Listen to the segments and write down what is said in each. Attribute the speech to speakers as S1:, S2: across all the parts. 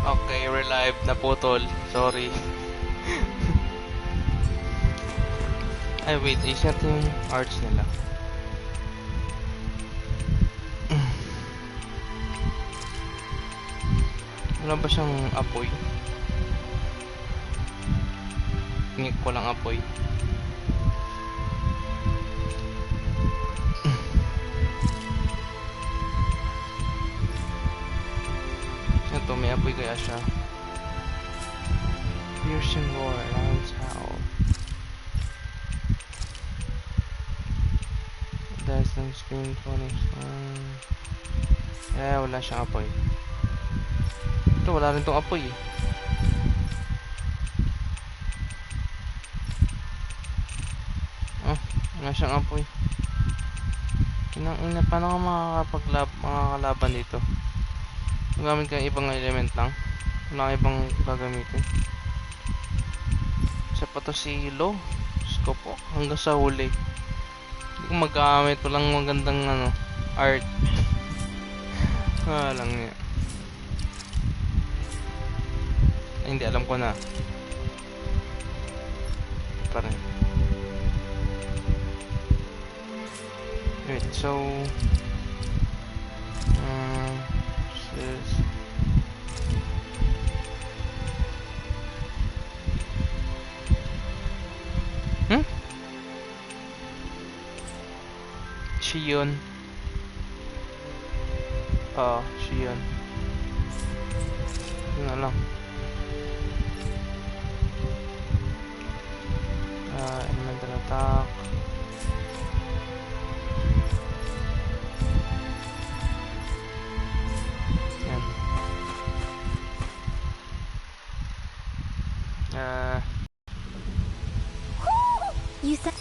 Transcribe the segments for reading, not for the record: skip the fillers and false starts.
S1: Okay, relive. Naputol. Sorry. Ay, wait. I-set yung arts nila. Wala ba siyang apoy? Ngik ko lang apoy. Ito, may apoy kaya siya. Piercing roar. Lion's howl. Dazzling scream. Falling storm. Wala siyang apoy. Ito, wala rin tong apoy eh. Wala siyang apoy. Kinang ina, paano ka makakalaban dito? Magamit ka ng ibang element lang. Wala kang ibang gagamitin. Isa pa to si Lo. Diyos ko po, hanggang sa huli. Hindi ko magamit. Walang magandang art. Lang niya. Ay, hindi, alam ko na. Pa rin. Wait, so this siya yun. Siya yun. Yun na lang. Elemental attack. Yan.
S2: You said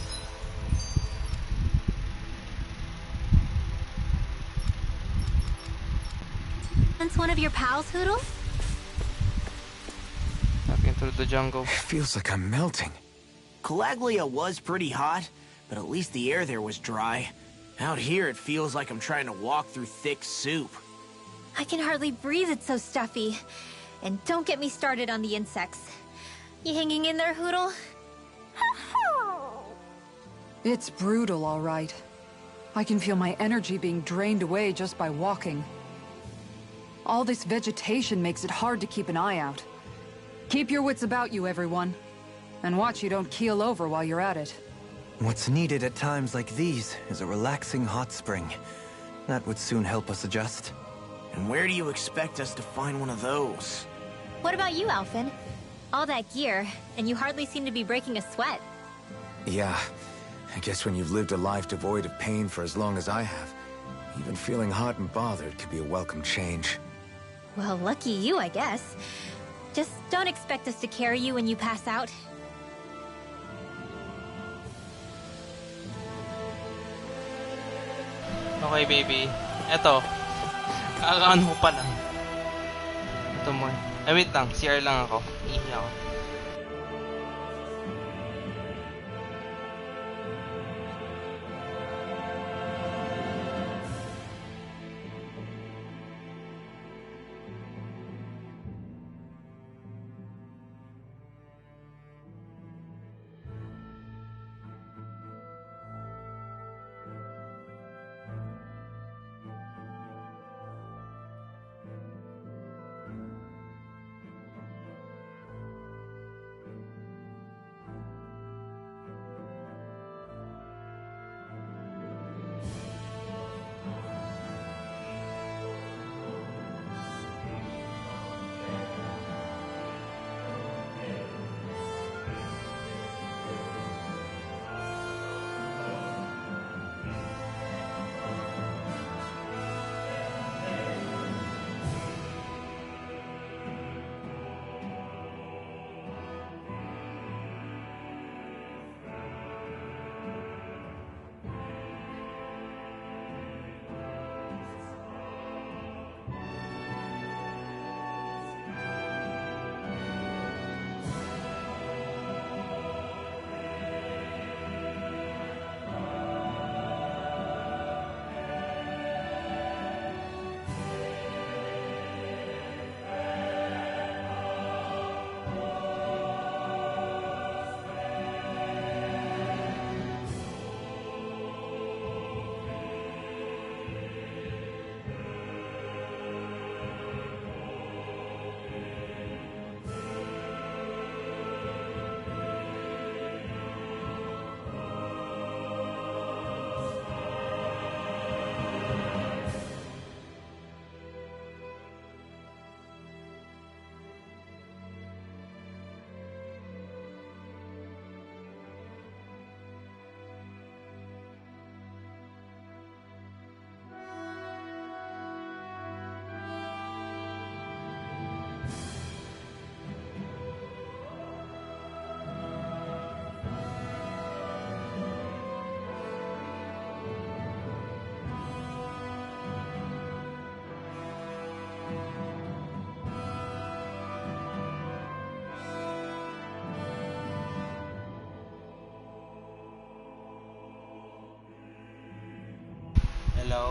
S2: that's one of your pals, Hoodle?
S1: Back into the jungle.
S3: Feels like I'm melting.
S4: Calaglia was pretty hot, but at least the air there was dry. Out here, it feels like I'm trying to walk through thick soup.
S2: I can hardly breathe, it's so stuffy. And don't get me started on the insects. You hanging in there, Hoodle?
S5: It's brutal, all right. I can feel my energy being drained away just by walking. All this vegetation makes it hard to keep an eye out. Keep your wits about you, everyone. And watch you don't keel over while you're at it.
S3: What's needed at times like these is a relaxing hot spring. That would soon help us adjust.
S4: And where do you expect us to find one of those?
S2: What about you, Alphen? All that gear, and you hardly seem to be breaking a sweat.
S3: Yeah, I guess when you've lived a life devoid of pain for as long as I have, even feeling hot and bothered could be a welcome change.
S2: Well, lucky you, I guess. Just don't expect us to carry you when you pass out.
S1: Okay, baby. Eto. Ano ko pa lang. Ito mo. Wait lang. CR lang ako. Ihi ako.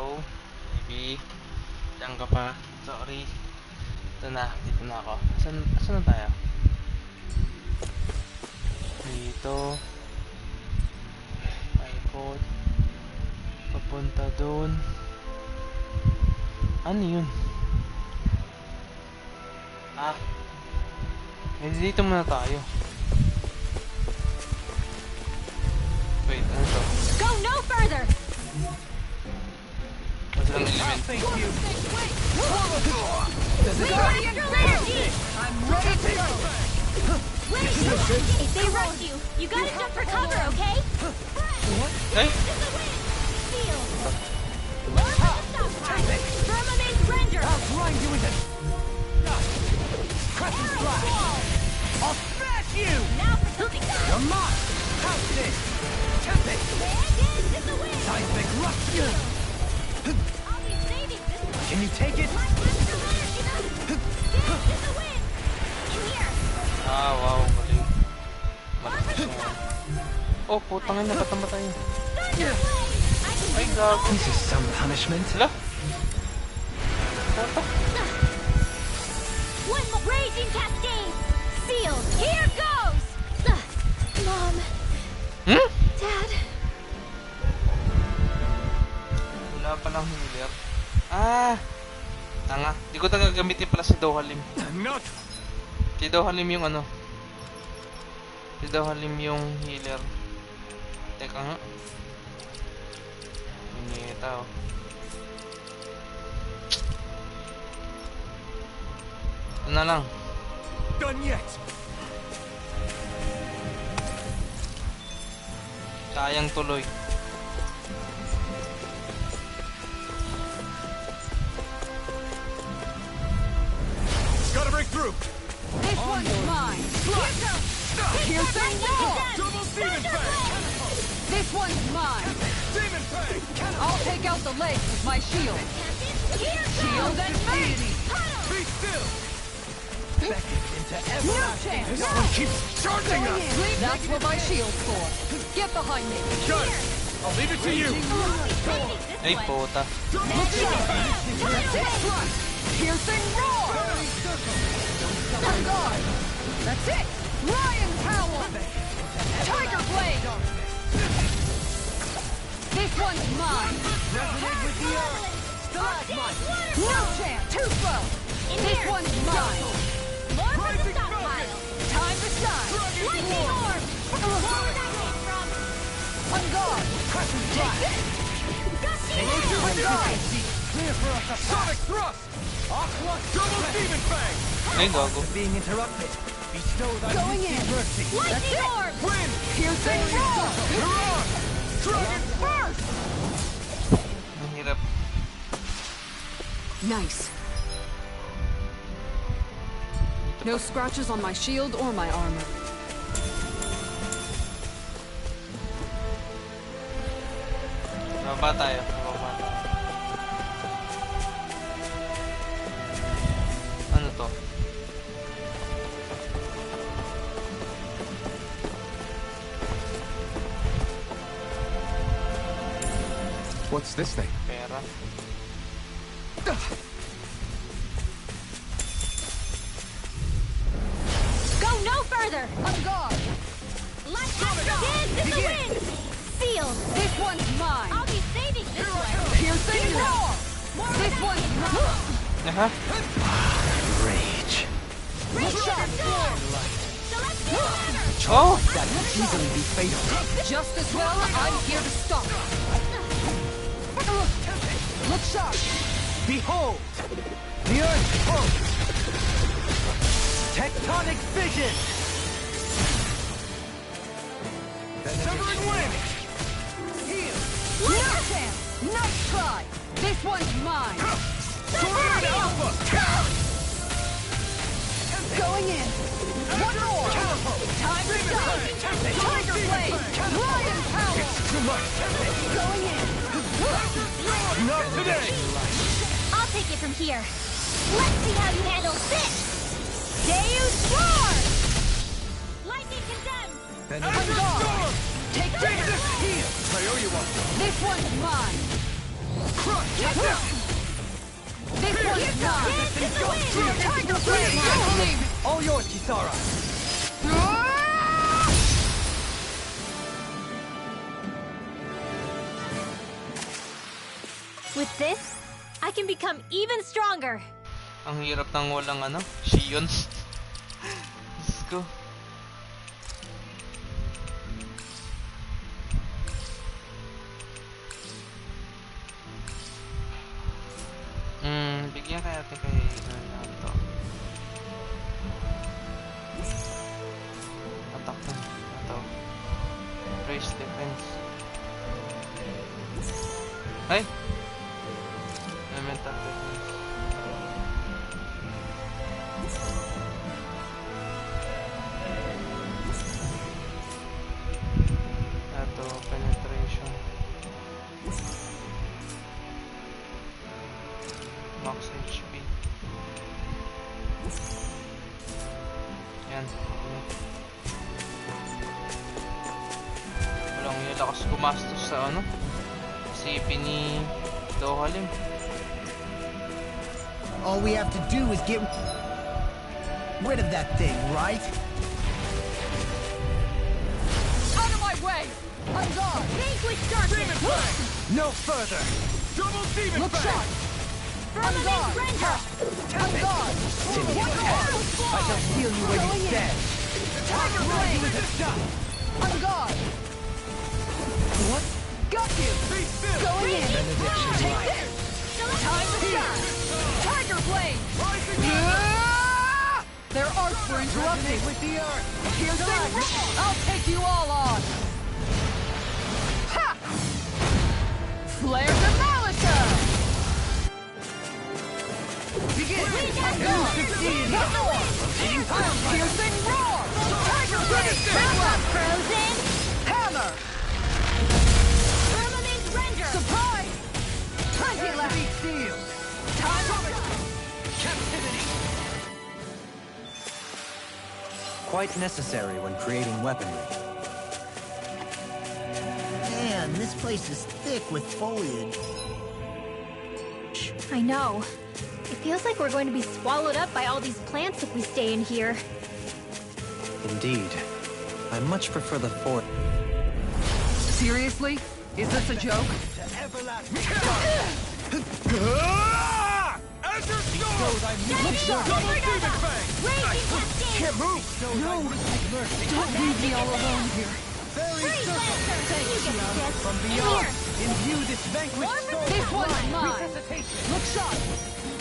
S1: Hello? Baby? Diyan ka pa? Sorry. Ito na. Dito na ako. Asan na tayo? Dito. Ikot. Papunta doon. Ano yun? Ah. Dito muna tayo. Wait, ano to?
S2: Go no further!
S1: Mas lang element.
S2: I'm ready to go! Wait! If they rush you, you gotta jump for cover, okay?
S1: Ay!
S2: Feel! Learn how to stop time! Firmament render!
S4: I'll grind you into... Crescent Slash! I'll smash you!
S2: Now for something good!
S4: Come on! How's this? Tempest!
S2: Dance in the wind!
S4: Seismic Rupture!
S2: I'll be saving this one!
S4: Can you take it?
S2: My master energy! Dance in the wind! In here!
S1: Ah, wow. Galing.
S2: Learn for the stop!
S1: Oh, putang ina. Ba't namatay?
S2: Thunder blade! I can
S1: Ay,
S2: do
S1: gago.
S3: This is some punishment.
S1: Hala? Toto?
S2: one more raging cascade! Sealed! Here goes! Mom,
S1: Hmm?
S2: Dad,
S1: Wala palang healer. Ah! Tanga. Di ko gagamitin pala si Dohalim.
S3: Not.
S1: Si Dohalim yung ano. Si Dohalim yung healer. Teka nga. Hinita oh. Ito na lang.
S3: Done yet.
S1: Sayang tuloy.
S3: Gotta break through.
S5: This one's mine. Piercing wall.
S3: Double demon fang.
S5: This one's mine.
S3: Demon fang.
S5: I'll take out the legs with my shield. Shield and face.
S3: Be still.
S5: No chance.
S3: This one keeps charging us.
S5: That's what my shield's for. Get behind me.
S3: Got it. I'll leave it to you.
S1: Ay, puta.
S5: Piercing roar. On guard. That's it. Lion Power. Tiger Blade. This one's mine. No chance. Too slow. This one's mine.
S2: More for the stockpile!
S5: Time to shine.
S2: Lightning orb! Where did that come from?
S5: On guard.
S2: Gusty
S5: On guard.
S3: Sonic thrust. Aqua double demon fang.
S1: Ay, gago.
S4: Being interrupted. Bestow thy
S5: Going in.
S4: mercy.
S2: Lightning orb!
S3: Win.
S5: Piercing roar.
S3: You're on. Dragon
S5: First.
S1: Ang hirap.
S5: Nice. No scratches on my shield or my armor.
S1: Baba tayo. Baba. Ano to?
S3: What's this thing?
S1: Pera.
S2: Go no further!
S5: On guard.
S2: Dance in the wind! Sealed!
S5: This one's mine.
S2: I'll be saving this one!
S5: Piercing roar. This one's mine.
S1: Aha.
S3: Rage.
S2: Celestial hammer!
S1: Oh!
S4: That could easily be fatal.
S5: Just as well, I'm here to stop. Look sharp.
S4: Behold! The Earth pulse! Tectonic vision!
S3: Severing wind.
S4: Heal!
S5: No chance. Nice try. This one's mine.
S3: Tornado Alpha.
S5: Going in. One more. Time to shine. Tiger Blade. Lion Power.
S3: Too much.
S5: Going in.
S3: Not today.
S2: I'll take it from here. Let's see how you handle this! Deus Roar! Lightning condemned!
S5: On guard. Take
S3: Take
S5: this.
S3: this. Heal. I owe you one.
S5: This one's mine. This one's mine! Tiger Blade!
S6: All yours, Kisara.
S2: With this, I can become even stronger.
S1: Ang hirap ng walang ano, Shion. Diyos ko. Bigyan kaya natin kay Naruto. Attack na. Ito. Raise defense. Ay! Elemental defense. Ito, penetration. Max HP. Yan. Walang yung lakas gumastos sa ano? CP ni Dohalim.
S6: All we have to do is get rid of that thing, right?
S5: Out of my way! I'm gone!
S2: Vanquish darkness!
S6: No further. Double demon
S5: Look sharp! I'm
S2: Firmament
S5: gone!
S2: render!
S5: I'm gone! One more!
S6: I shall steal you where you stand.
S5: Tiger Blade! I'm gone! What? Got you! Going in! Take this! Time to shine! Tiger Blade! Their arcs were interrupted!
S6: With the earth.
S5: Piercing roar! I'll take you all on! Ha! Flare Demolitor!
S6: Begin.
S5: You succeed! Piercing roar! Tiger Blade!
S2: Frozen!
S5: Hammer!
S2: Firmament render!
S5: Surprise! Plenty left!
S6: Steel.
S5: Time for
S6: Captivity. Quite necessary when creating weaponry.
S4: Man, this place is thick with foliage.
S2: I know. It feels like we're going to be swallowed up by all these plants if we stay in here.
S6: Indeed. I much prefer the fort.
S5: Seriously? Is this a joke?
S2: Look sharp! Raging Cascade!
S5: No! Don't leave me all alone here.
S2: Freeze Lancer! You get the gist.
S6: From
S2: In
S6: beyond,
S2: here!
S6: imbue this vanquished soul.
S5: This one's mine!
S6: Resuscitation.
S5: Look sharp!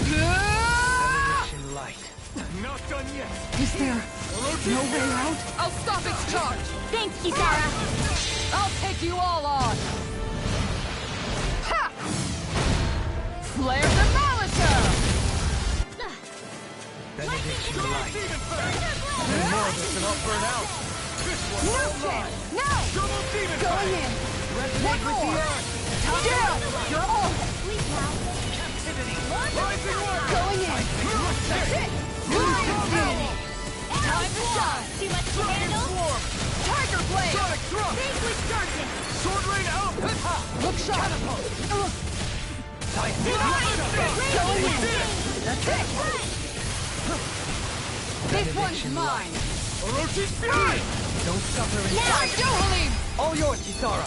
S6: Resurrection light. Not done yet.
S5: Is there no way out? I'll stop its charge!
S2: Thanks, Kisara!
S5: I'll take you all on! Ha! Flare Demolitor!
S6: Benediction light.
S2: More
S6: Not burn out.
S5: No chance! No! Going in! One more! Down! You're all!
S2: Sleep now.
S5: Going in! That's it! Time to shine!
S2: Too much to handle?
S5: Tiger Blade!
S2: Vanquish darkness!
S6: Sword rain out.
S5: Look sharp! Going in! That's it! This one's mine!
S6: Orochi's fury. Don't suffer in
S5: Time Dohalim!
S6: All yours, Kisara.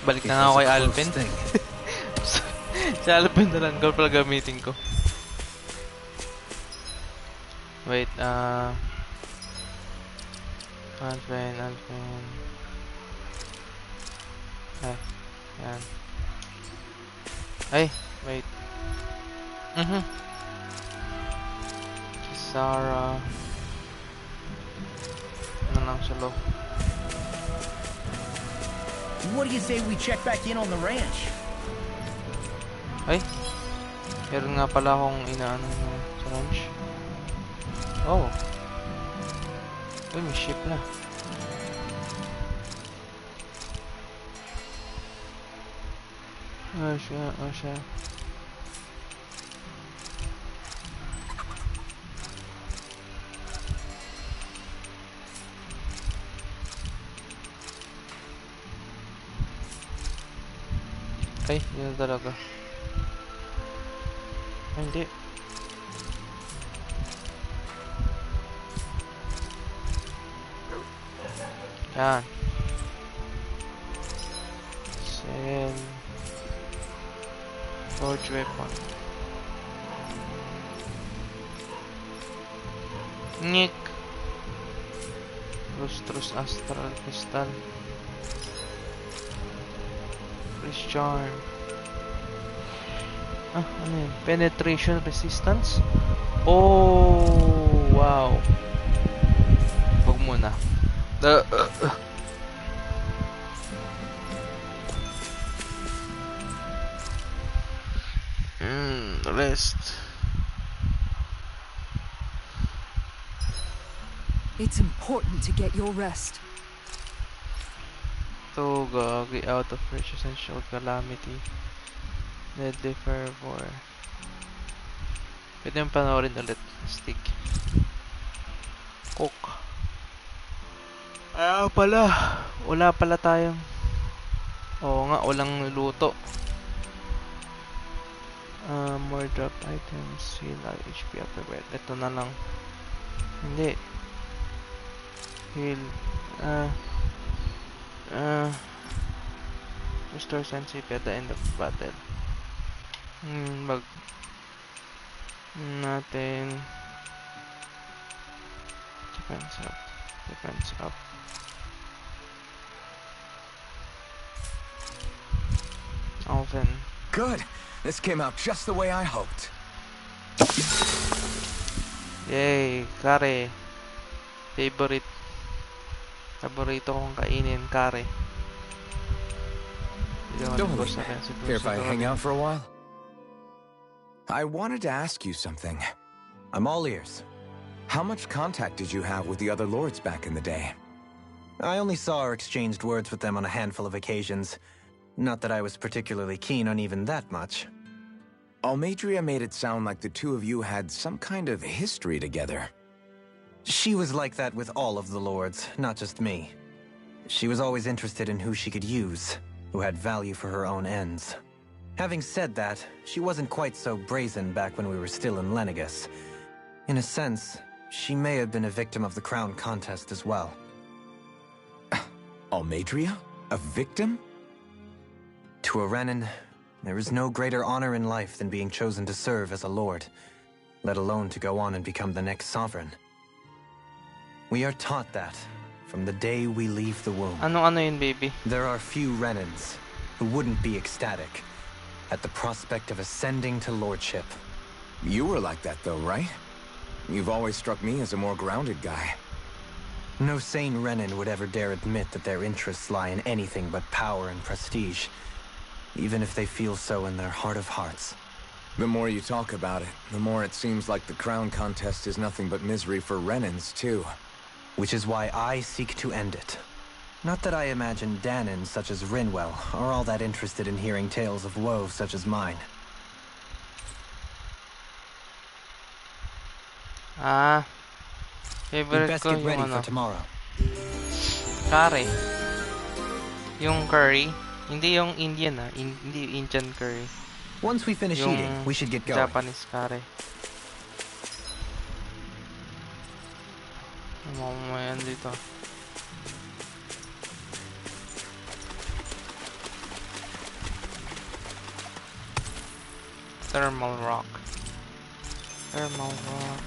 S1: Balik na nga ako kay Alvin. Si Alvin na lang ko pala gamitin ko. Wait, Alvin. Yan. Ay, wait. Kisara. Ano lang siya low.
S4: What do you say we check back in on the ranch?
S1: Ay, meron nga pala akong inaano sa ranch. Oh. Uy, may ship na. Siya. Ay, yun na talaga. Ay, hindi. Yan. Sell. Forge weapon. Nick. Lustrous Astral Crystal. Freeze Charm. Ah, ano yun? Penetration Resistance? Oh, wow. Huwag muna. Rest.
S5: It's important to get your rest.
S1: To gagi out of reach essential calamity. Deadly fervor. Pwede yung panoorin ulit. Stick. Cook. Pala. Wala pala tayong. Oo nga, walang luto. More drop items. Heal HP after breath. Ito na lang. Hindi. Heal. Restore sensitivity at the end of battle. Mag natin defense up. Open.
S3: Good. This came out just the way I hoped.
S1: Yay, kare. Paborito kong kainin, kare.
S3: Don't leave. Care if I hang out for a while? I wanted to ask you something.
S7: I'm all ears.
S3: How much contact did you have with the other lords back in the day?
S7: I only saw or exchanged words with them on a handful of occasions. Not that I was particularly keen on even that much.
S3: Almeidrea made it sound like the two of you had some kind of history together.
S7: She was like that with all of the lords, not just me. She was always interested in who she could use, who had value for her own ends. Having said that, she wasn't quite so brazen back when we were still in Lenegus. In a sense, she may have been a victim of the crown contest as well.
S3: Almeidrea? A victim?
S7: To a Renan, there is no greater honor in life than being chosen to serve as a lord, let alone to go on and become the next sovereign. We are taught that from the day we leave the womb.
S1: Ano yun, baby?
S7: There are few Renans who wouldn't be ecstatic at the prospect of ascending to lordship.
S3: You were like that though, right? You've always struck me as a more grounded guy.
S7: No sane Renan would ever dare admit that their interests lie in anything but power and prestige, even if they feel so in their heart of hearts.
S3: The more you talk about it, the more it seems like the crown contest is nothing but misery for Renans, too.
S7: Which is why I seek to end it. Not that I imagine Danans such as Rinwell are all that interested in hearing tales of woe such as mine.
S1: Favorite
S7: We'd best
S1: ko
S7: get ready
S1: yung
S7: for tomorrow.
S1: Curry. Yung curry. Hindi yung Indian hindi Indian curry.
S7: Once we finish
S1: Yung
S7: eating, we should get going.
S1: Japanese curry. Mamamayan dito. Thermal rock. Thermal rock.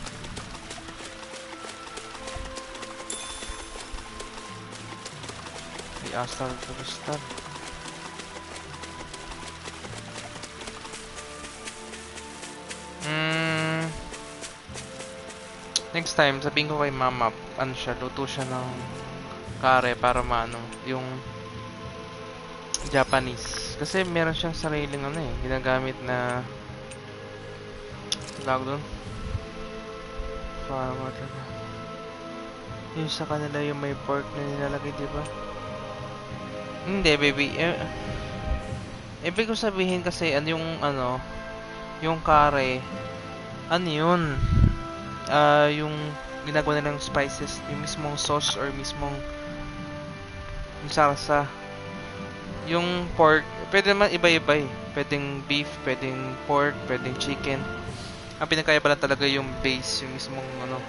S1: The astral crystal. Next time, sabihin ko kay Mama, ano siya, luto siya ng kare para maano, yung Japanese. Kasi meron siyang sariling ano eh, ginagamit na tawag doon. Forward na. Yung sa kanila yung may pork na nilalagay, di ba? Hindi, baby. Ibig ko sabihin kasi yung kare, ano yun? Yung ginagawa nilang spices, yung mismong sauce or mismong yung sarsa. Yung pork, pwede naman iba-iba eh. Pwedeng beef, pwedeng pork, pwedeng chicken. Ang pinakaiba lang talaga yung base, yung mismong ano,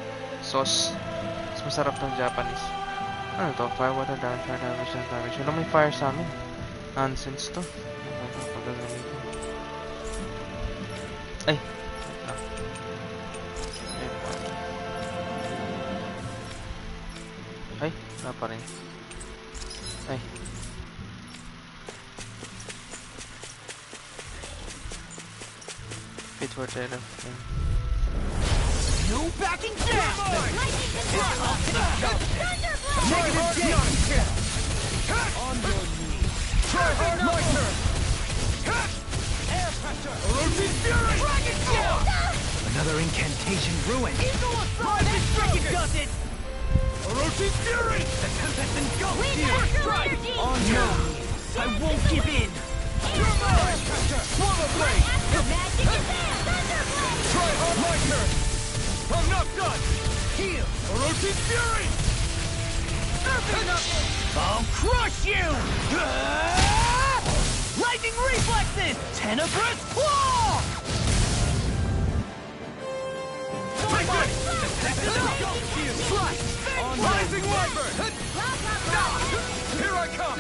S1: sauce. Mas masarap ng Japanese. Ano to? Fire, water, damage, fire, damage, damage. Wala may fire sa amin. Nonsense to. Ay! Ay, wala pa rin. Ay. Fit for terror.
S6: No backing down!
S2: Lightning control! Thunderblade!
S6: Negative damage! On your knees. Try hard, my turn! Air pressure! Orochi Fury! Dragon Shield! Another incantation ruined! Eagle Assault! This freaking does it! Orochi Fury! The Tempest engulfs
S2: Wave
S6: you!
S2: Astral Energy!
S6: On your knees! I won't give in! You're mine! Swallow Blade!
S2: Magic is there! Thunderblade!
S6: Try hard, my turn! I'm not done! Heal! Orochi Fury! I'll crush you! Lightning reflexes! Tenebrous Claw! Take this! Slice! Rising Wyvern! Here I come!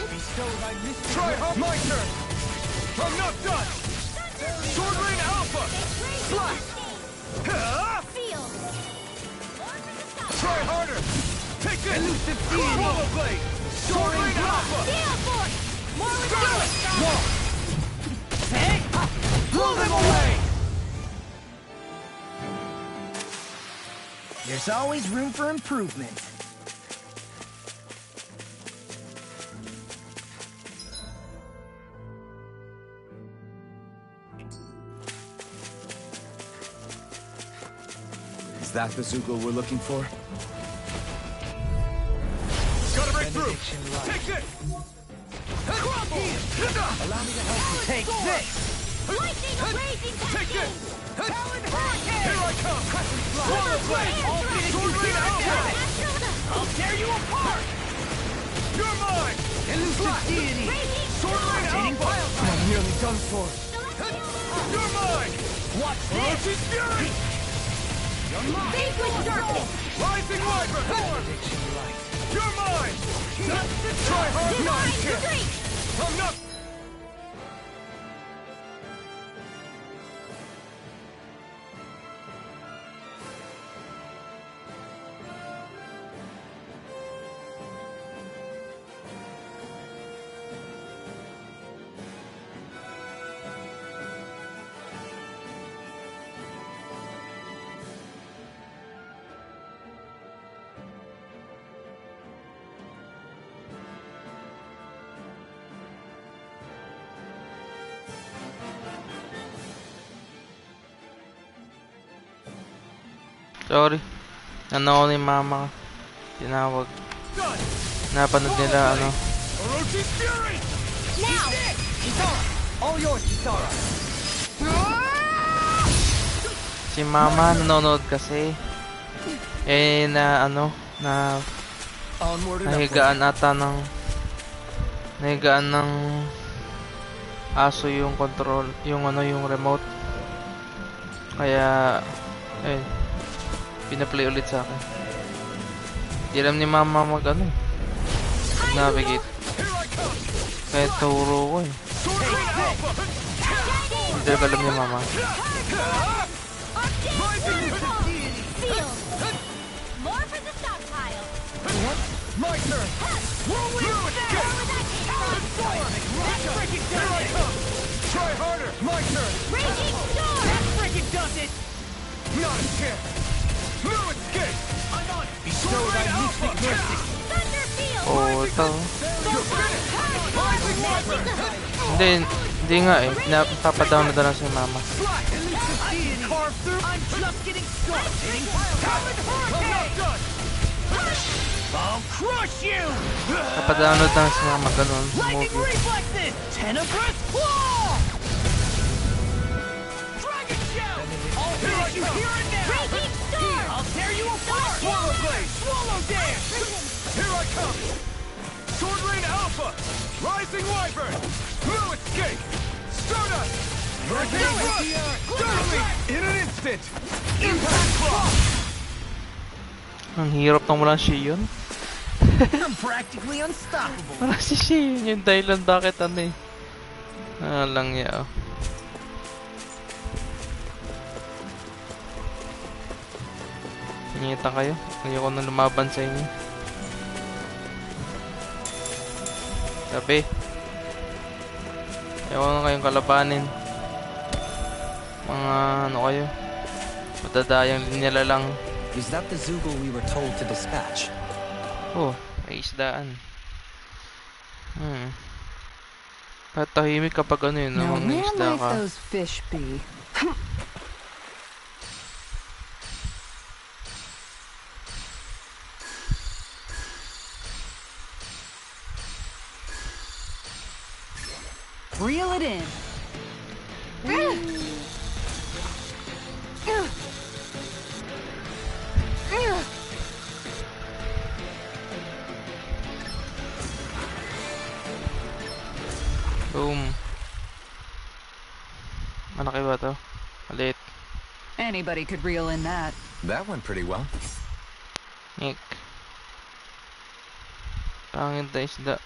S6: Try hard, my turn! I'm not done! Sword Rain Alpha! Slice!
S2: Feel!
S6: Try harder! Take this! Elusive Swallow Blade! Sword Rain Alpha!
S2: Gale Force! More with
S6: Go!
S2: Gale!
S6: Whoa! Hey! Blow them away! There's always room for improvement.
S3: Is that the Zuko we're looking for?
S6: Gotta break through! Take this! Crumble! Allow me to help you take this!
S2: Lightning Raging
S6: Take
S2: Cascade!
S6: this! Talon Hurricane! Here I come! Swallow Blade! Sword Rain Alpha! I'll tear you apart! You're mine! Elusive Deity! Sword Rain Alpha! I'm nearly done for. You're mine! Watch this! Orochi Fury! You're mine!
S2: Vanquish Darkness!
S6: Rising Wyvern! You're mine! Try hard,
S2: Divine
S6: not kill!
S2: Retreat!
S6: I'm not...
S1: Sorry. Ano ako ni mama. Tinawag. Napanood nila ano.
S6: Orochi Fury!
S2: Now!
S6: Kitara! All yours, Kitara!
S1: Si mama nanonood kasi. Eh na ano. Na
S6: Onward and upward.
S1: nahigaan ata ng nahigaan ng aso yung control. Yung ano yung remote. Kaya pinaplay ulit sa akin. Di alam ni mama mag ano navigate. Kaya turo ko eh. Hindi alam ni mama.
S2: Feel! More for the stockpile!
S6: My turn!
S2: Whirlwind Smash!
S6: Let's break it down! Try harder! My turn!
S2: Raging Storm!
S6: Let's break it, does it! Not a chance! No escape! I'm on! Bestow thy mystic mercy!
S2: Thunder Field!
S1: Oo, ito.
S6: You're finished! Rising Wyvern!
S1: Hindi nga eh. Napapadownload na lang si mama.
S6: Carve through! I'm just getting started! Talon Hurricane! I'm not done! I'll crush you!
S1: Napadownload na lang si mama. Ganun.
S6: Lightning
S1: Movie.
S6: reflexes! Tenebrous Claw! Dragon Shell! I'll finish you here and now!
S2: Raging Storm!
S6: I'll tear you apart! Swallow Blade! Swallow Dance! Here I come! Sword Rain Alpha! Rising Piercing Wyvern! No escape! Stardust! Hurricane Thrust! Dynamite! In an instant! Impact Claw!
S1: Ang hirap nang walang Shion.
S4: I'm practically unstoppable.
S1: Wala si Shion yung dahilan bakit ano eh. Lang ya. Pingita kayo. Ayoko na lumaban sa inyo. Sabi. Ayoko na kayong kalabanin. Mga ano kayo. Matadayang linyala lang.
S7: Is that the Zoogle we were told to dispatch?
S1: Oh, may isdaan. Patahimik kapag ano yun,
S5: Now,
S1: may
S5: where
S1: isda
S5: might
S1: ka.
S5: those fish be? Reel it in.
S1: Boom. Malaki ba to? Maliit.
S5: Anybody could reel in that.
S3: That went pretty well.
S1: Nick. Pangit na isda.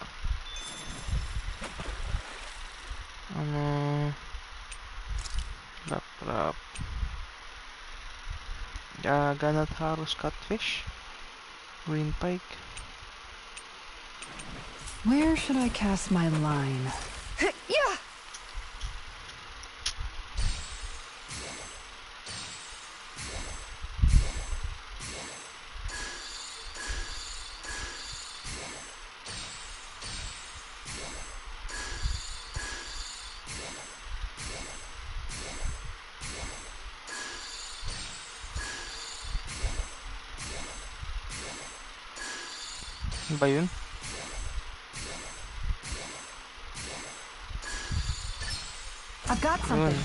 S1: Ano? Lap. Ganatharus catfish. Green pike.
S5: Where should I cast my line? Yeah.
S1: Ano ba yun?
S5: I've got
S1: Yun.
S5: something.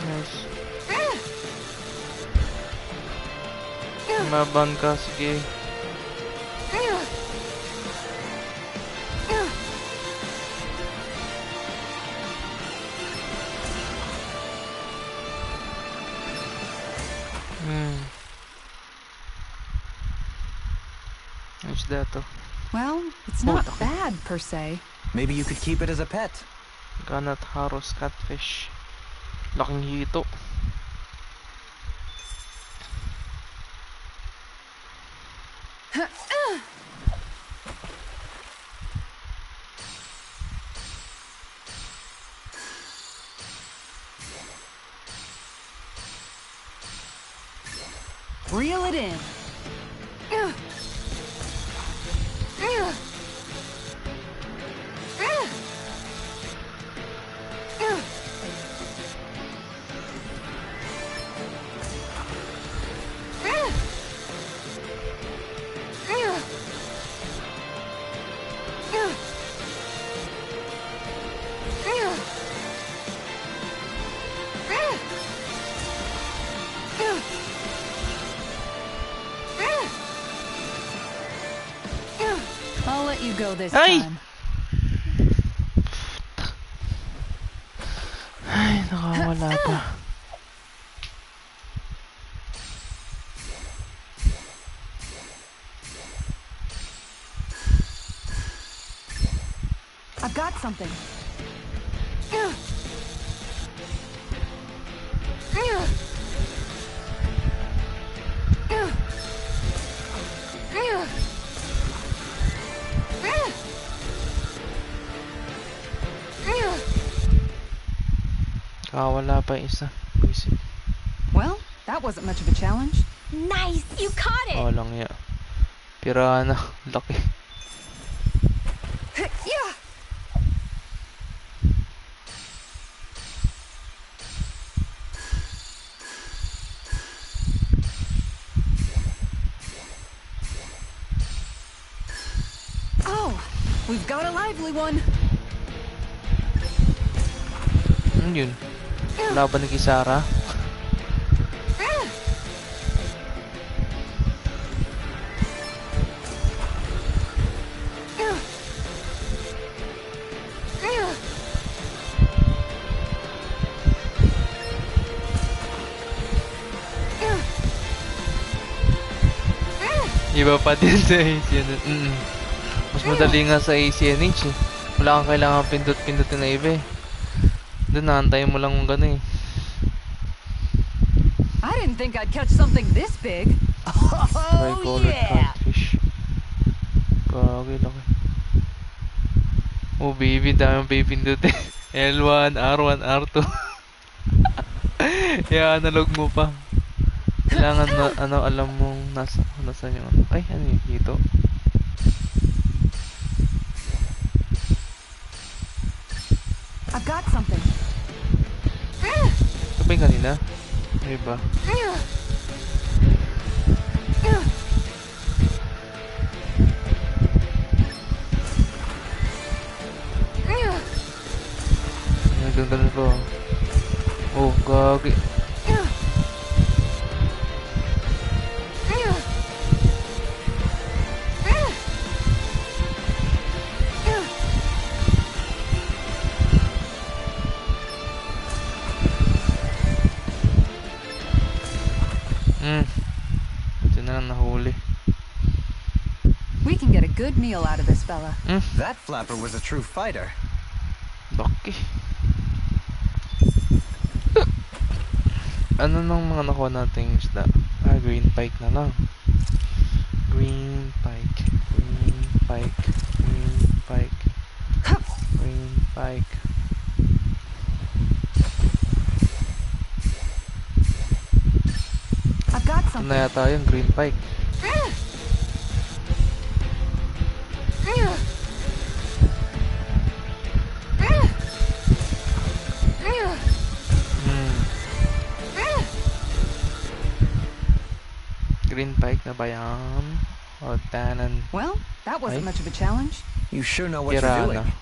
S1: Nice. Maban ka, sige. What's that?
S5: Well, it's not bad per se.
S7: Maybe you could keep it as a pet.
S1: Ganatharus catfish. Laking hito.
S5: Reel it in. I'll let you go this
S1: Ay!
S5: time.
S1: Ay, nakawala pa.
S5: I've got something.
S1: Nakawala pa yung isa. Buisit.
S5: Well, that wasn't much of a challenge.
S2: Nice! You caught it!
S1: Oo lang ya. Pirana. Laki.
S5: Yeah. Oh, we've got a lively one.
S1: Ano yun? Laban ni Kisara? Iba pa din sa ACNH. Mas madali nga sa ACNH eh. Wala kang kailangan pindot-pindutin na iba eh. Doon naantayin mo lang kung gano'n eh.
S5: I didn't think I'd catch something this big.
S1: Tricolored catfish. Kagay laki. Oh baby, dami mong pipindutin. L1, R1, R2. I-analog mo pa. Kailangan na, alam mong nasa yung ano. Ay, ano yun? Dito.
S5: I've got something.
S1: Ito ba yung kanina? Ay ba? Ganun ko. Oh, gagi. Ito na lang nahuli.
S5: We can get a good meal out of this fella.
S7: That flapper was a true fighter.
S1: Baki. Ano nang mga nakuha nating isda? Green pike na lang. Green pike. Green pike. Green pike. Green pike.
S5: I've got
S1: Ito
S5: something.
S1: na yata yung green pike. Green pike na ba yan? O tanan?
S5: Well, that wasn't
S1: Ay.
S5: much of a challenge.
S7: You sure know what you're doing.
S1: Pirana.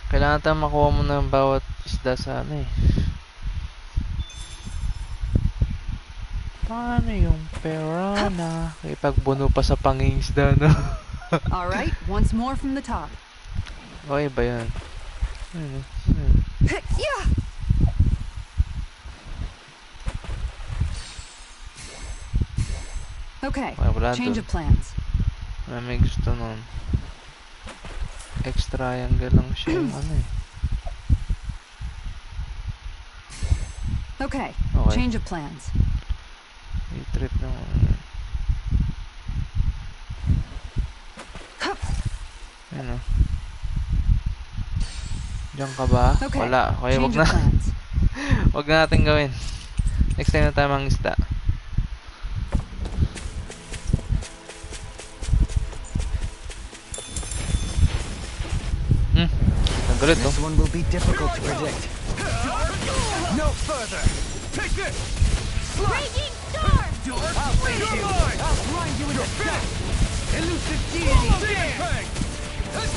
S1: Kailangan tayong makuha mo ng bawat isda sa ano eh. Paano yung pirana? Ipagbuno pa sa pangingisda, no?
S5: All right, once more from the top.
S1: Okay ba yan? Ano?
S5: Yeah. Okay,
S1: Ay, wala
S5: change
S1: dun.
S5: of plans.
S1: May gusto nun. X-triangle lang siya yung ano eh.
S5: Okay,
S1: Okay.
S5: change of plans.
S1: I-trip ng ano. Diyan ka ba?
S5: Okay,
S1: Wala. Okay, wag
S5: change
S1: na.
S5: of plans.
S1: Wag na natin gawin. Next time na tayo mangisda. Nagalit oh.
S7: This one will be difficult to predict.
S6: No further! Take this!
S2: Raging storm!
S6: I'll face you! I'll blind you with a death! Elusive deity! Peg!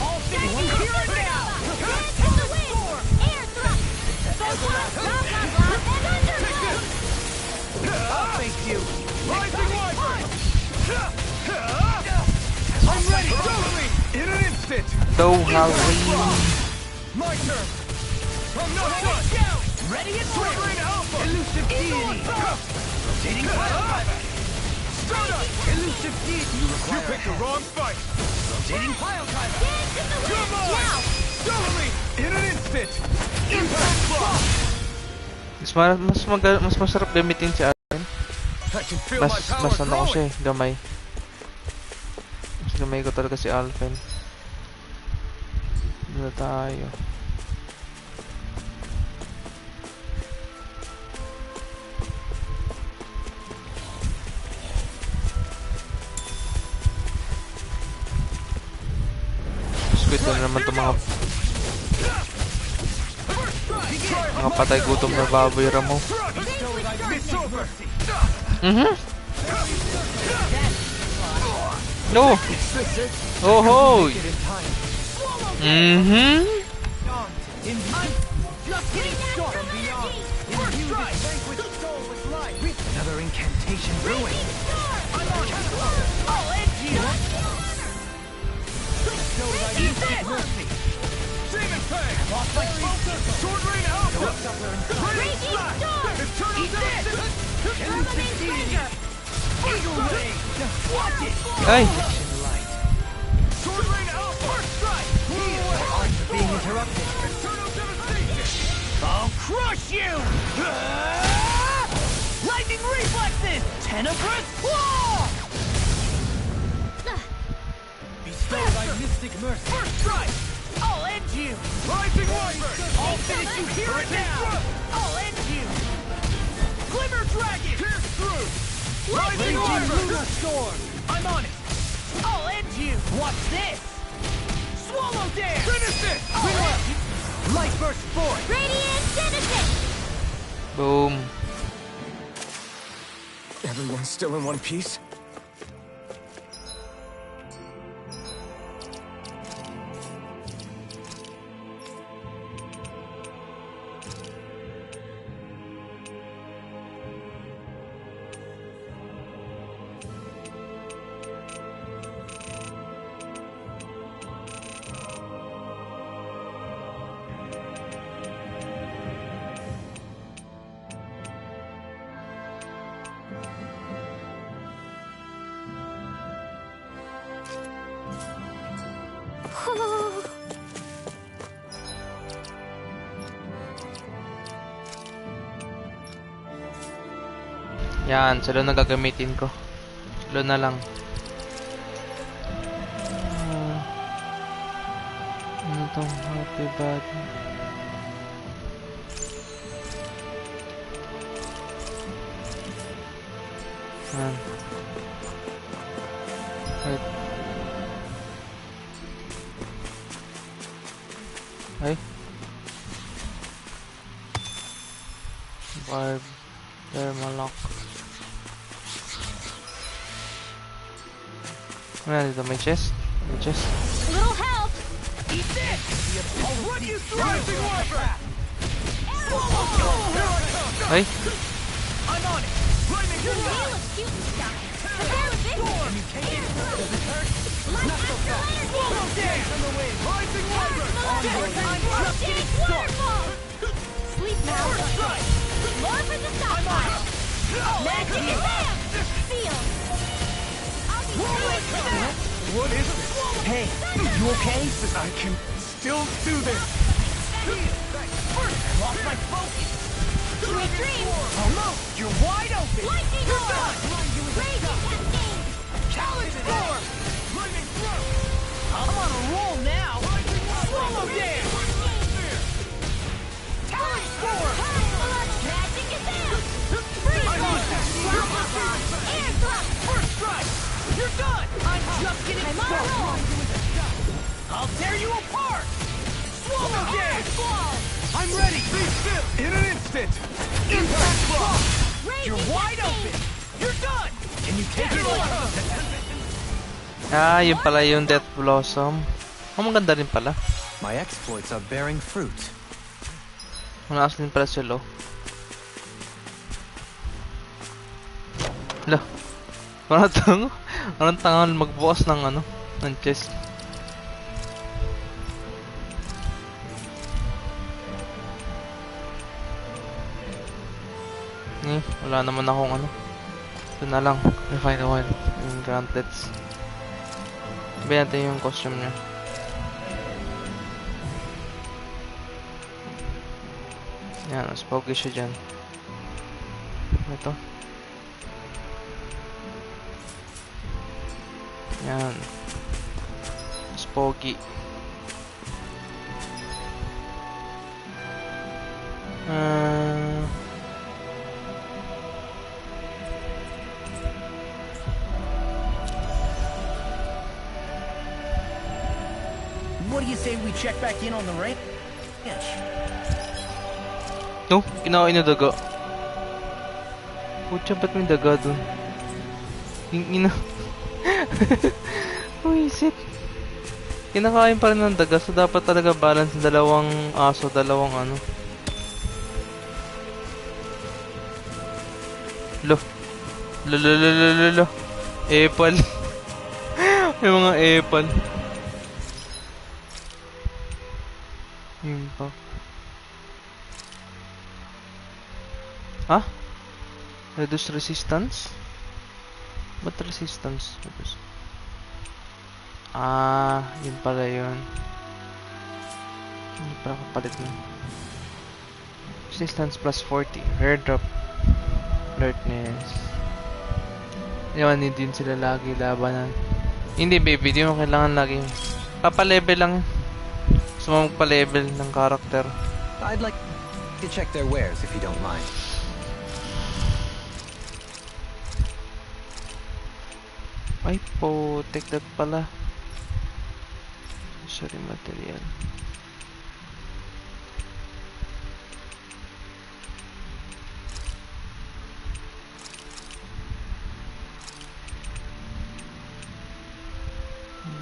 S6: All things here and now!
S2: Dance in the wind! Air thrust! Photon! Blah blah blah! And underglow!
S6: I'll face you! Rising wyvern! I'm ready! Totally! In an instant!
S1: Though Halloween.
S6: My turn! I'm not done! Ready and Sword Rain Alpha! Elusive deity! Rotating fire driver! Stardust! Elusive deity! You picked the wrong fight! Rotating pile driver!
S2: Dance in the wind!
S6: You're mine!
S2: Now!
S6: Totally! In an instant! Impact block!
S1: Mas masarap gamitin si Alvin.
S6: I can feel my power
S1: Mas ano ko siya
S6: growing!
S1: eh, gamay. Mas gamay ko talaga si Alvin. Dito tayo. Squid na naman itong mga patay gutom na baboy ramo.
S6: It's over!
S1: No! Oh hoy!
S6: ruin. I'm on it. I'll end you. Show thy mystic mercy. Demon Fang. Lost my focus. Sword Rain Alpha. Raging Slash. Eternal Death. Can you succeed? Eagle Ray. Watch it.
S1: Ay!
S6: Sword Rain Alpha. First strike. Heal. Being interrupted. Eternal Devastation. I'll crush you. Lightning reflexes. Tenebrous Claw. Bestow thy mystic mercy. First strike. I'll end you. Rising Wyvern. I'll finish you here and now. I'll end you. Glimmer Dragon. Pierce through. Rising Wyvern. Storm. I'm on it. I'll end you. Watch this. Swallow Dance. Finish it. I'll end you. Light Burst forth.
S2: Radiant Genesis!
S1: Boom.
S3: Everyone's still in one piece?
S1: Yan, salo na gagamitin ko. Salo na lang. Ano tong happy body? Yan. Wait. Ay. Barb. Thermalock. Ano dito? May chest? May chest?
S2: Little help!
S6: Eat this! I'll run you through Rising Wyvern!
S1: Ay!
S6: I'm on it! Flaming
S2: Your
S6: Wheel!
S2: wheel of shooting stuff! Prepare with this! Air through! Light astral energy!
S6: Swallow Dance! Rising Wyvern!
S2: I'm rotating waterfall! Sleep now! More for the stockpile! Magic advance! Feel! I'll be rolling fast!
S6: What is this? Hey, you okay? I can still do this! First, I lost my focus!
S2: Sweet dreams!
S6: Oh no! You're wide open!
S2: Lightning
S6: You're
S2: orb!
S6: done!
S2: Raging cascade!
S6: Challenge Storm! Lightning throw! I'm on a roll now! Swallow Dance! Challenge Storm!
S2: Magic advance! Freeze! Air thrust!
S6: First strike! You're done! I'm just getting
S2: I'm on a
S6: started!
S2: roll!
S6: I'll tear you apart! Swallow Dance!
S2: Ball!
S6: I'm ready! Be still! In an instant! Impact Block! You're
S2: Raging
S6: wide open! You're done! Can you take it away?
S1: Ah, yun pala yung Death Blossom. Oh, maganda rin pala.
S7: My exploits are bearing fruit.
S1: Manaas din pala sila. Hala. Parang tangan magbukas ng ano, ng chest. Wala naman akong ano. Ito na lang. Refine oil. Yung gauntlets. Sabihin natin yung costume niya. Yan, mas pogi siya dyan. Ito. Yan. Mas pogi.
S6: What do you say we check back in on the ranch?
S1: No, kinakain na daga. Putya, ba't may daga dun? Yung ina. Uisip. Kinakain pa rin ng daga, so dapat talaga balance ng dalawang aso, dalawang ano. Lo. Lolo. Apple. May mga apple. Impact. Ha? Reduce resistance? Ba't resistance? Reduce. Yun pala yun. Hindi pala kapalit nun. Resistance plus 40. Rare drop. Alertness. Yaman, hindi din sila lagi labanan. Hindi baby, di mo kailangan lagi. Papa-level lang. Gusto mo magpa-level ng character.
S7: I'd like to check their wares if you don't mind.
S1: Ay po, take that pala. Sorry, material.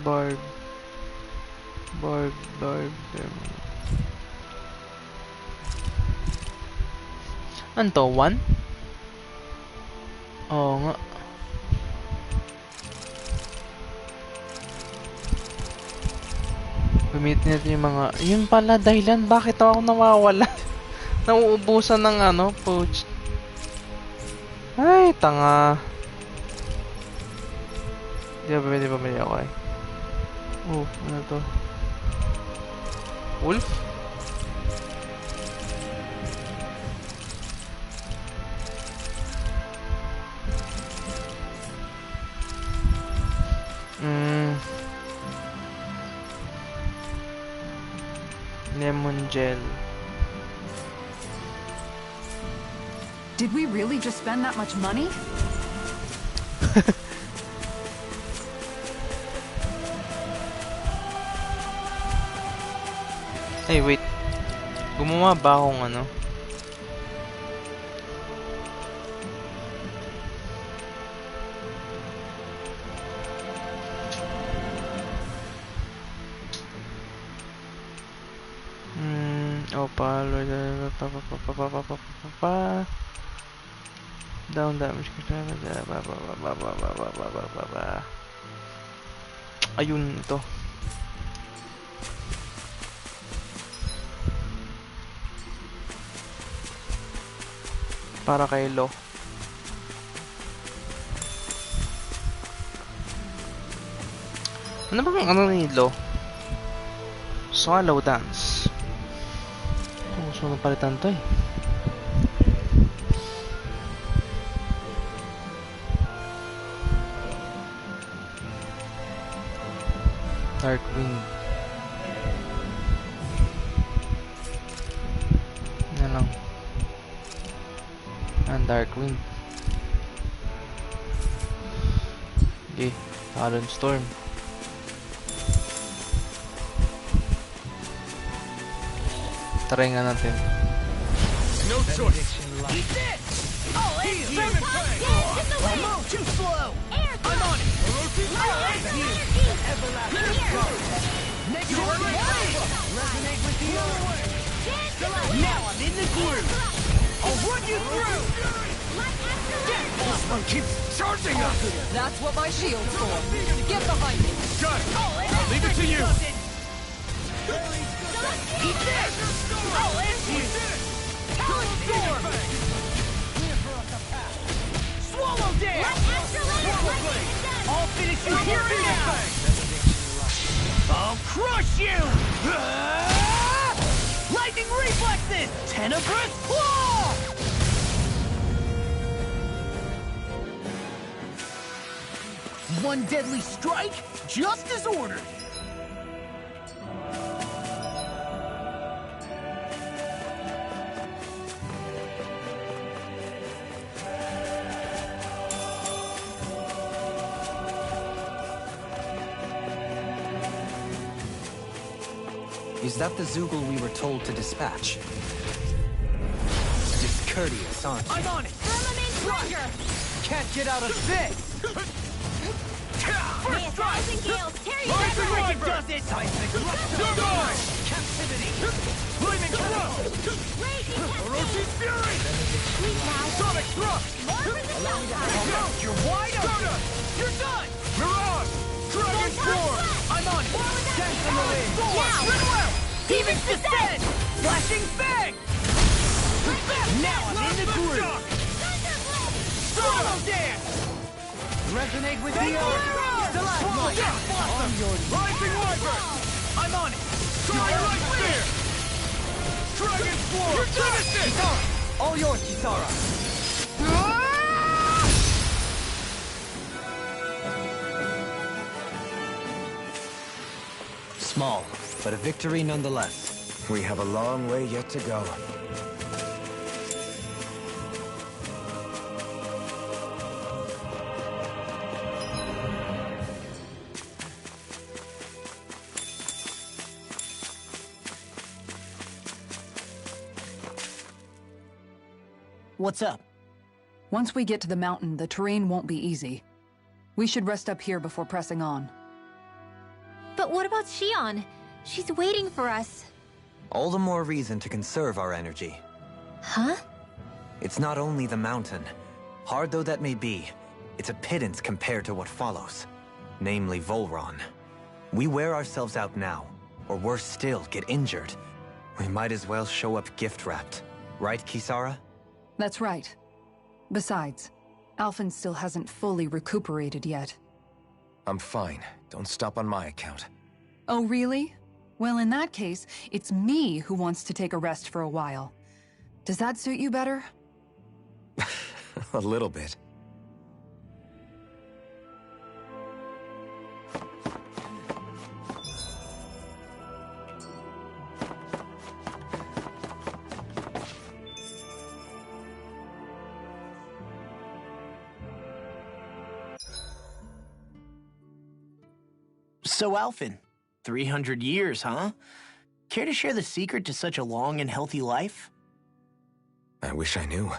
S1: Barb. Ano to? 1? Oo nga. Gamitin natin yung mga... Yun pala dahilan bakit ako nawawala. Nauubusan ng ano, poach. Ay, tanga. Di ba pwede pamili ako eh. Oh, ano to? Wolf? Lemon gel.
S5: Did we really just spend that much money?
S1: Hey, wait. Gumawa ba akong ano? Down damage. Ayun, ito. Para kay Lo. Ano bang ano ni Lo? Swallow dance. Gusto mo palitan to eh. Dark Wind. Ano lang. Dark Wind. Okay, Talon Storm. Try nga natin.
S6: No choice. Eat this! Oh, it's too slow! I'm on it! Resonate with you! Now I'm in the groove! I'll run you through! This one keeps charging us!
S5: That's what my shield's for. Get behind me.
S6: Got it! I'll leave it to you! Eat this! I'll end you! Talon Storm! Swallow Dance! Swallow Blade! I'll finish you here and now! I'll crush you! Lightning Reflexes! Tenebrous Claw! One deadly strike, just as ordered!
S7: Is that the Zoogle we were told to dispatch? Discourteous, aren't you?
S6: I'm on it!
S2: Firmament Ranger!
S6: Can't get out of this!
S2: May a thousand gales tear you
S6: Rise and
S2: apart!
S6: River does it! Seismic Captivity! Flaming Throw!
S2: Raging
S6: Orochi's Fury!
S2: Sweet now!
S6: Sonic Thrust!
S2: More for the
S6: You're wide open! You're done! Mirage! Dragon Form! I'm on it! Dance in the wind!
S2: Now!
S6: Run well! Demon's Descent! Flashing Fang! Now I'm in the groove! Solo Dance! Resonate with the earth! On your Rising Wyvern! I'm on it! Starlight Spear! Dragon Form! You're done! All yours, Kisara!
S7: Small, but a victory nonetheless.
S3: We have a long way yet to go.
S4: What's up?
S5: Once we get to the mountain, the terrain won't be easy. We should rest up here before pressing on.
S2: But what about Shion? She's waiting for us.
S7: All the more reason to conserve our energy.
S2: Huh?
S7: It's not only the mountain. Hard though that may be, it's a pittance compared to what follows. Namely Volron. We wear ourselves out now, or worse still, get injured. We might as well show up gift-wrapped. Right, Kisara?
S5: That's right. Besides, Alphen still hasn't fully recuperated yet.
S3: I'm fine. Don't stop on my account.
S5: Oh, really? Well, in that case, it's me who wants to take a rest for a while. Does that suit you better?
S3: A little bit.
S4: So, Alphen, 300 years, huh? Care to share the secret to such a long and healthy life?
S3: I wish I knew.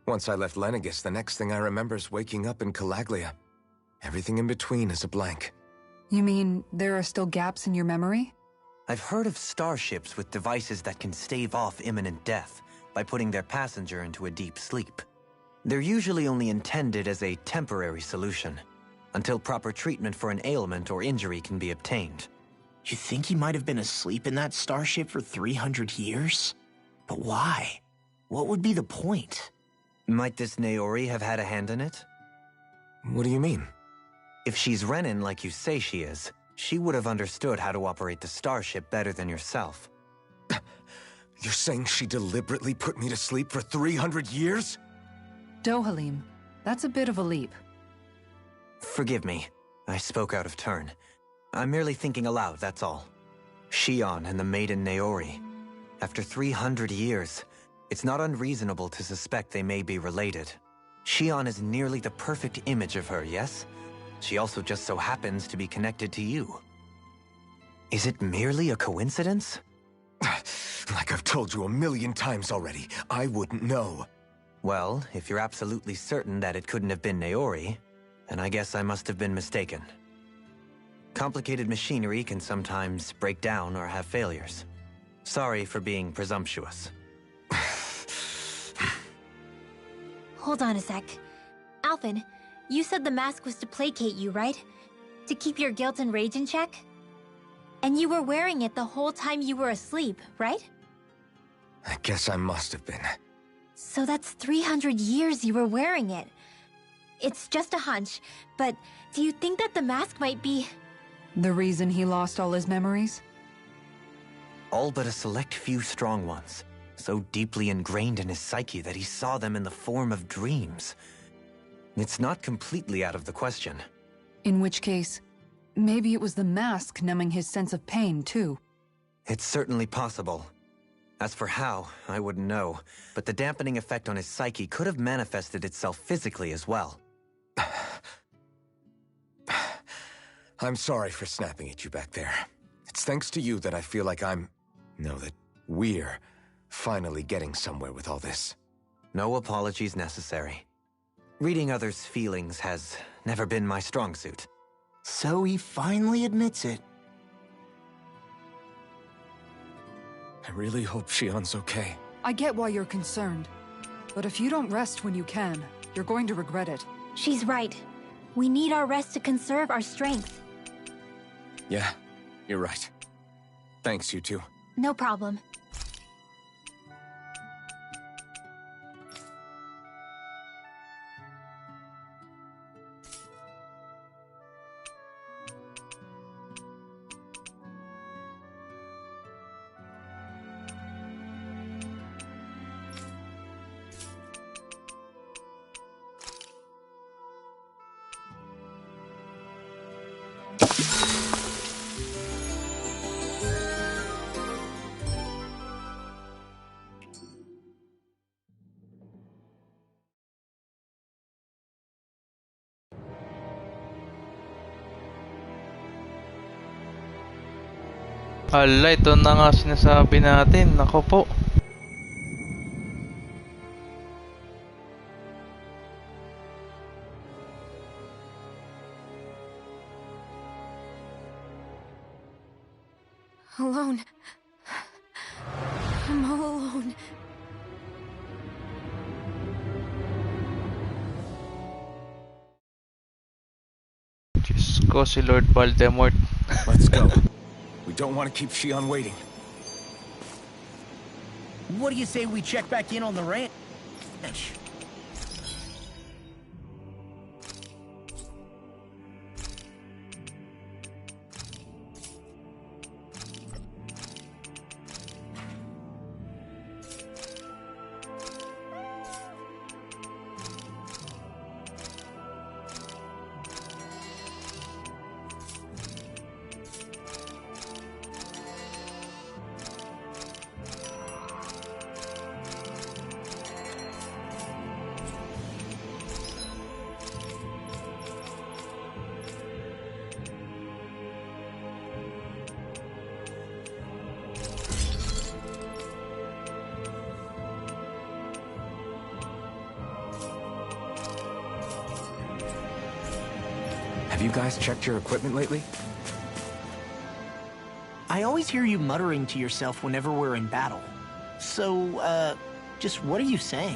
S3: Once I left Lenegis, the next thing I remember is waking up in Calaglia. Everything in between is a blank.
S5: You mean there are still gaps in your memory?
S7: I've heard of starships with devices that can stave off imminent death by putting their passenger into a deep sleep. They're usually only intended as a temporary solution, until proper treatment for an ailment or injury can be obtained.
S4: You think he might have been asleep in that starship for 300 years? But why? What would be the point?
S7: Might this Naori have had a hand in it?
S3: What do you mean?
S7: If she's Renin like you say she is, she would have understood how to operate the starship better than yourself.
S3: You're saying she deliberately put me to sleep for 300 years?
S5: Dohalim, that's a bit of a leap.
S7: Forgive me. I spoke out of turn. I'm merely thinking aloud, that's all. Shion and the maiden Naori. After 300 years, it's not unreasonable to suspect they may be related. Shion is nearly the perfect image of her, yes? She also just so happens to be connected to you. Is it merely a coincidence?
S3: Like I've told you a million times already, I wouldn't know.
S7: Well, if you're absolutely certain that it couldn't have been Naori, then I guess I must have been mistaken. Complicated machinery can sometimes break down or have failures. Sorry for being presumptuous.
S2: Hold on a sec. Alphen, you said the mask was to placate you, right? To keep your guilt and rage in check? And you were wearing it the whole time you were asleep, right?
S3: I guess I must have been.
S2: So that's 300 years you were wearing it. It's just a hunch, but do you think that the mask might be...
S5: The reason he lost all his memories?
S7: All but a select few strong ones, so deeply ingrained in his psyche that he saw them in the form of dreams. It's not completely out of the question.
S5: In which case, maybe it was the mask numbing his sense of pain, too.
S7: It's certainly possible. As for how, I wouldn't know, but the dampening effect on his psyche could have manifested itself physically as well.
S3: I'm sorry for snapping at you back there. It's thanks to you that I feel like that we're finally getting somewhere with all this.
S7: No apologies necessary. Reading others' feelings has never been my strong suit.
S4: So he finally admits it.
S3: I really hope Shion's okay.
S5: I get why you're concerned. But if you don't rest when you can, You're going to regret it.
S2: She's right. We need our rest to conserve our strength.
S3: Yeah, you're right. Thanks, you two.
S2: No problem.
S1: Hala, ito na nga sinasabi natin. Nako po.
S2: Alone. I'm all alone.
S1: Diyos ko, si Lord Voldemort.
S3: Let's go. We don't want to keep Shion waiting.
S4: What do you say we check back in on the ranch?
S3: Have you guys checked your equipment lately?
S4: I always hear you muttering to yourself whenever we're in battle. So, just what are you saying?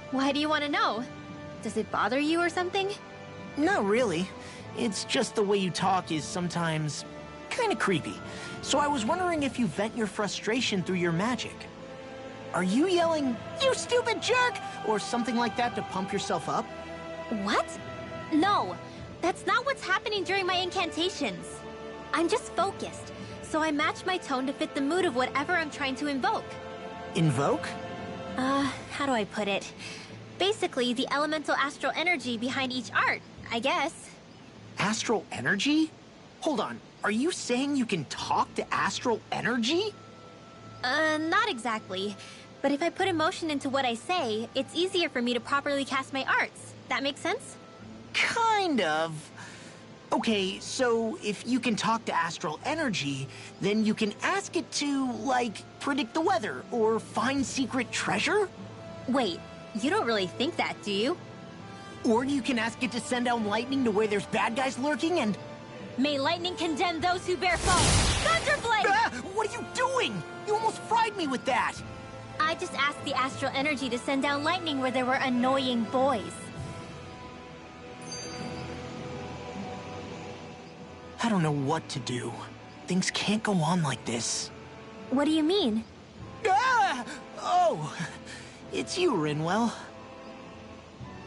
S2: Why do you want to know? Does it bother you or something?
S4: Not really. It's just the way you talk is sometimes kind of creepy. So I was wondering if you vent your frustration through your magic. Are you yelling, "You stupid jerk," or something like that to pump yourself up?
S2: What? No, that's not what's happening during my incantations. I'm just focused, so I match my tone to fit the mood of whatever I'm trying to invoke.
S4: Invoke?
S2: How do I put it? Basically, the elemental astral energy behind each art, I guess.
S4: Astral energy? Hold on, are you saying you can talk to astral energy?
S2: Not exactly. But if I put emotion into what I say, it's easier for me to properly cast my arts. That makes sense?
S4: Kind of. Okay, so if you can talk to astral energy, then you can ask it to, like, predict the weather or find secret treasure?
S2: Wait, you don't really think that, do you?
S4: Or you can ask it to send down lightning to where there's bad guys lurking and...
S2: May lightning condemn those who bear false! Thunderblade!
S4: Ah, what are you doing? You almost fried me with that!
S2: I just asked the astral energy to send down lightning where there were annoying boys.
S4: I don't know what to do. Things can't go on like this.
S2: What do you mean?
S4: Ah! Oh, it's you, Rinwell.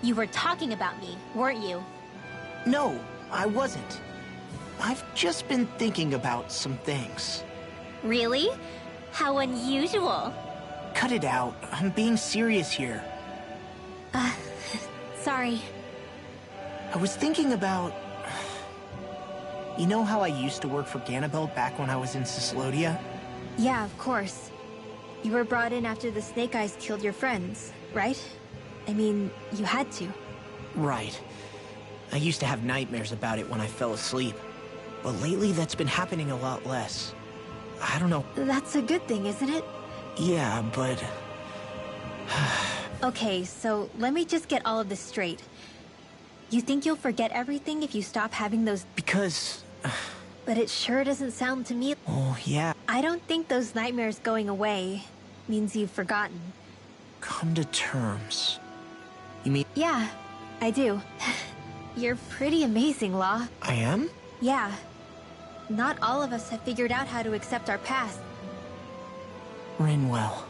S2: You were talking about me, weren't you?
S4: No, I wasn't. I've just been thinking about some things.
S2: Really? How unusual.
S4: Cut it out. I'm being serious here.
S2: Sorry.
S4: I was thinking about... You know how I used to work for Ganabel back when I was in Cyslodia?
S2: Yeah, of course. You were brought in after the Snake Eyes killed your friends, right? I mean, you had to.
S4: Right. I used to have nightmares about it when I fell asleep. But lately that's been happening a lot less. I don't know.
S2: That's a good thing, isn't it?
S4: Yeah, but...
S2: Okay, so let me just get all of this straight. You think you'll forget everything if you stop having those...
S4: Because...
S2: But it sure doesn't sound to me...
S4: Oh, yeah.
S2: I don't think those nightmares going away means you've forgotten.
S4: Come to terms. You mean...
S2: Yeah, I do. You're pretty amazing, Law.
S4: I am?
S2: Yeah. Not all of us have figured out how to accept our past.
S4: Rinwell.